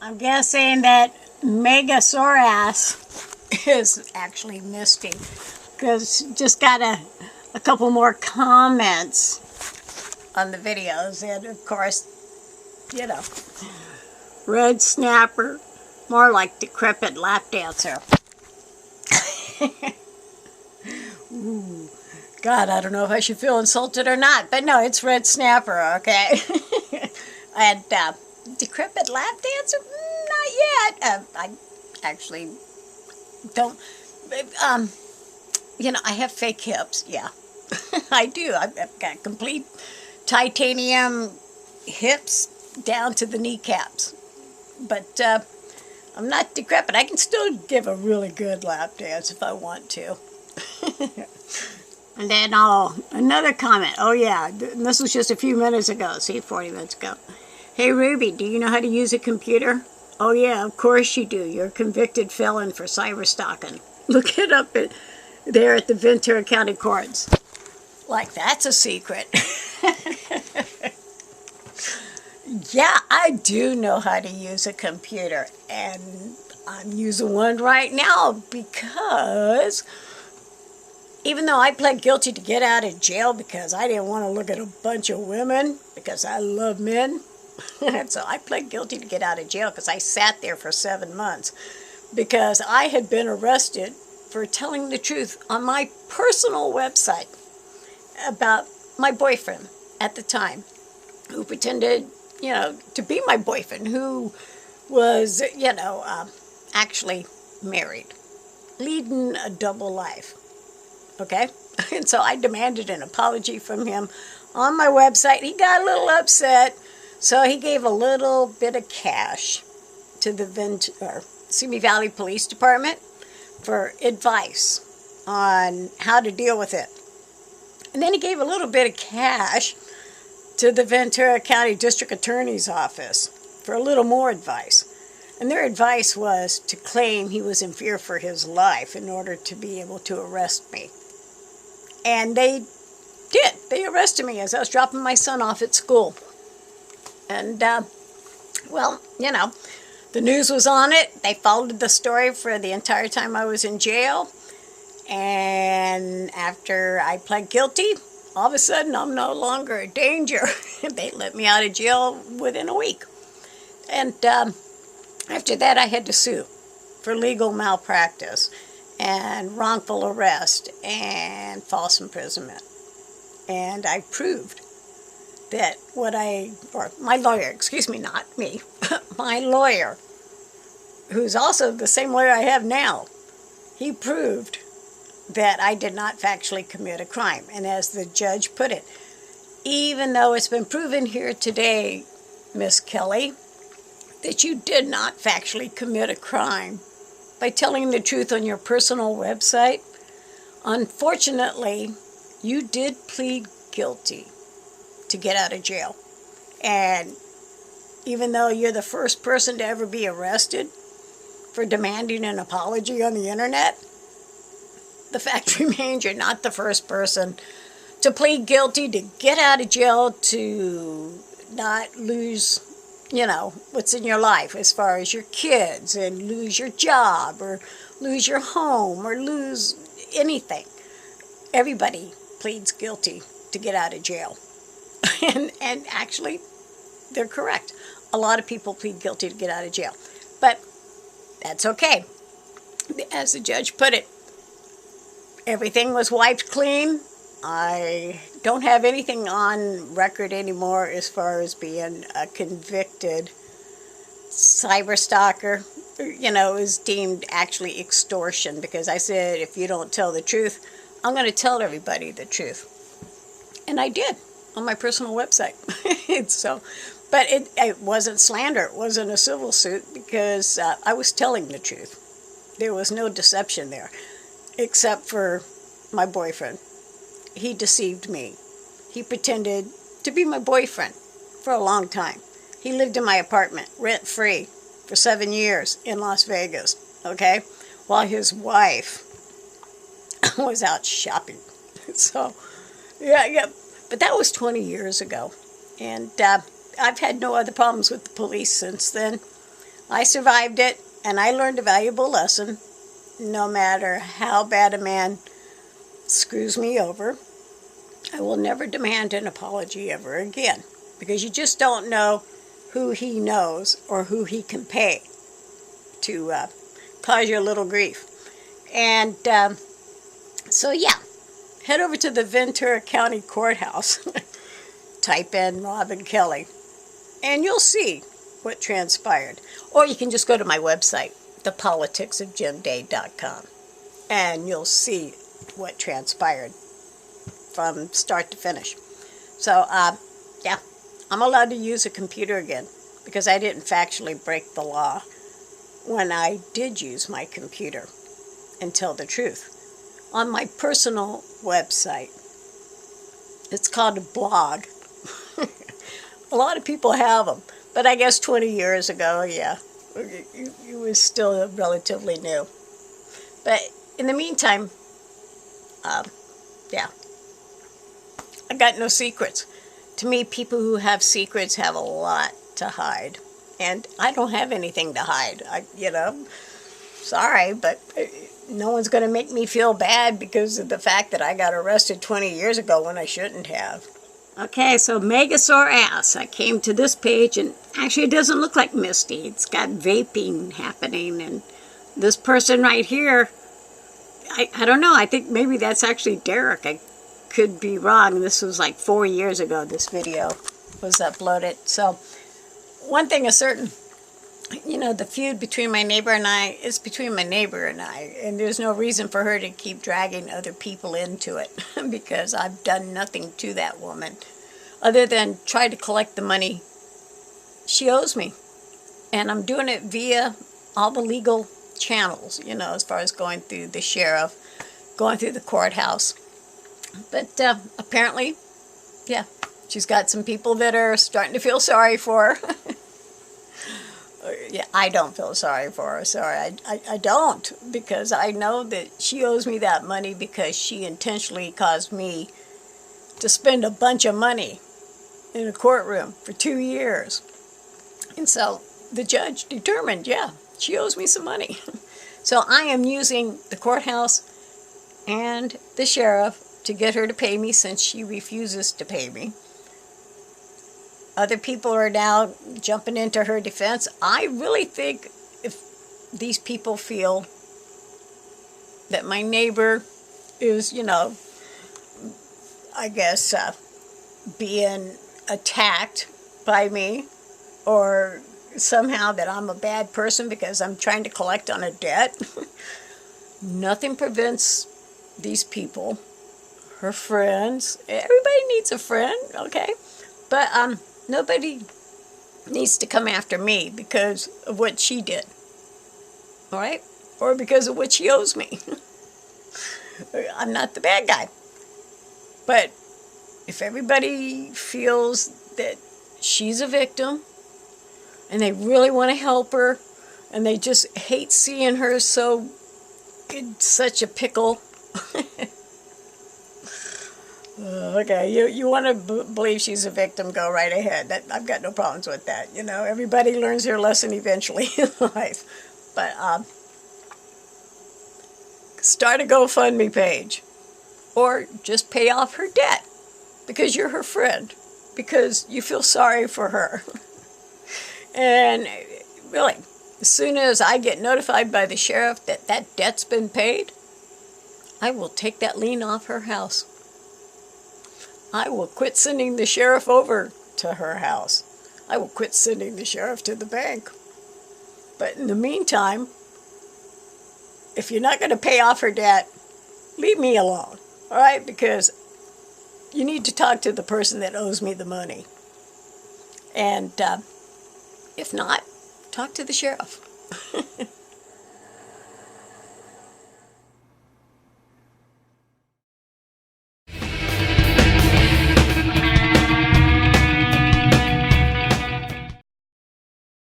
I'm guessing that Mega SoreAss is actually Misty, because just got a couple more comments on the videos, and of course, you know, Red Snapper, more like decrepit lap dancer. Ooh, God, I don't know if I should feel insulted or not, but no, it's Red Snapper, okay? And decrepit lap dancer? Not yet. I actually don't. You know, I have fake hips, yeah. I do. I've got complete titanium hips down to the kneecaps. But I'm not decrepit. I can still give a really good lap dance if I want to. And then another comment. Oh yeah, this was just a few minutes ago. See, 40 minutes ago. Hey Ruby, do you know how to use a computer? Oh yeah, of course you do. You're a convicted felon for cyber stalking. Look it up there at the Ventura County Courts. Like that's a secret. Yeah, I do know how to use a computer, and I'm using one right now because even though I pled guilty to get out of jail because I didn't want to look at a bunch of women because I love men, so I pled guilty to get out of jail because I sat there for 7 months because I had been arrested for telling the truth on my personal website about my boyfriend at the time, who pretended, you know, to be my boyfriend, who was, you know, actually married, leading a double life, okay? And so I demanded an apology from him on my website. He got a little upset, so he gave a little bit of cash to the Simi Valley Police Department for advice on how to deal with it. And then he gave a little bit of cash to the Ventura County District Attorney's Office for a little more advice. And their advice was to claim he was in fear for his life in order to be able to arrest me. And they did. They arrested me as I was dropping my son off at school. And, well, you know, the news was on it. They followed the story for the entire time I was in jail. And after I pled guilty, all of a sudden I'm no longer a danger. They let me out of jail within a week. And after that I had to sue for legal malpractice and wrongful arrest and false imprisonment. And I proved that my lawyer, excuse me, not me, my lawyer, who's also the same lawyer I have now, he proved that I did not factually commit a crime. And as the judge put it, even though it's been proven here today, Miss Kelly, that you did not factually commit a crime by telling the truth on your personal website, unfortunately, you did plead guilty to get out of jail. And even though you're the first person to ever be arrested for demanding an apology on the internet, the fact remains you're not the first person to plead guilty to get out of jail, to not lose, you know, what's in your life as far as your kids, and lose your job, or lose your home, or lose anything. Everybody pleads guilty to get out of jail. And actually, they're correct. A lot of people plead guilty to get out of jail. But that's okay. As the judge put it, everything was wiped clean. I don't have anything on record anymore as far as being a convicted cyber stalker. You know, it was deemed actually extortion because I said, if you don't tell the truth, I'm going to tell everybody the truth. And I did on my personal website. So, but it wasn't slander. It wasn't a civil suit because I was telling the truth. There was no deception there, except for my boyfriend. He deceived me. He pretended to be my boyfriend for a long time. He lived in my apartment, rent-free, for 7 years in Las Vegas, okay? While his wife was out shopping. So, yeah. But that was 20 years ago. And I've had no other problems with the police since then. I survived it, and I learned a valuable lesson. No matter how bad a man screws me over, I will never demand an apology ever again, because you just don't know who he knows or who he can pay to cause you a little grief. And so yeah, head over to the Ventura County Courthouse, type in Robin Kelly, and you'll see what transpired. Or you can just go to my website, thepoliticsofjimday.com, and you'll see what transpired from start to finish. So, yeah, I'm allowed to use a computer again because I didn't factually break the law when I did use my computer and tell the truth. On my personal website, it's called a blog. A lot of people have them, but I guess 20 years ago, yeah, it was still relatively new. But in the meantime, yeah, I got no secrets. To me, people who have secrets have a lot to hide, and I don't have anything to hide. Sorry, but no one's going to make me feel bad because of the fact that I got arrested 20 years ago when I shouldn't have. Okay, so mega SoreAss. I came to this page, and actually it doesn't look like Misty. It's got vaping happening, and this person right here, I don't know. I think maybe that's actually Derek. I could be wrong. This was like 4 years ago this video was uploaded. So one thing is certain. The feud between my neighbor and I is between my neighbor and I, and there's no reason for her to keep dragging other people into it because I've done nothing to that woman other than try to collect the money she owes me. And I'm doing it via all the legal channels, as far as going through the sheriff, going through the courthouse. But apparently, yeah, she's got some people that are starting to feel sorry for her. Yeah, I don't feel sorry for her. Sorry, I don't, because I know that she owes me that money because she intentionally caused me to spend a bunch of money in a courtroom for 2 years. And so the judge determined, yeah, she owes me some money. So I am using the courthouse and the sheriff to get her to pay me since she refuses to pay me. Other people are now jumping into her defense. I really think if these people feel that my neighbor is, I guess, being attacked by me, or somehow that I'm a bad person because I'm trying to collect on a debt, nothing prevents these people, her friends, everybody needs a friend, okay? But nobody needs to come after me because of what she did, all right? Or because of what she owes me. I'm not the bad guy. But if everybody feels that she's a victim and they really want to help her and they just hate seeing her so in such a pickle, okay, you want to believe she's a victim, go right ahead. I've got no problems with that. Everybody learns their lesson eventually in life. But start a GoFundMe page. Or just pay off her debt because you're her friend. Because you feel sorry for her. And really, as soon as I get notified by the sheriff that that debt's been paid, I will take that lien off her house. I will quit sending the sheriff over to her house. I will quit sending the sheriff to the bank. But in the meantime, if you're not going to pay off her debt, leave me alone, all right? Because you need to talk to the person that owes me the money. And if not, talk to the sheriff.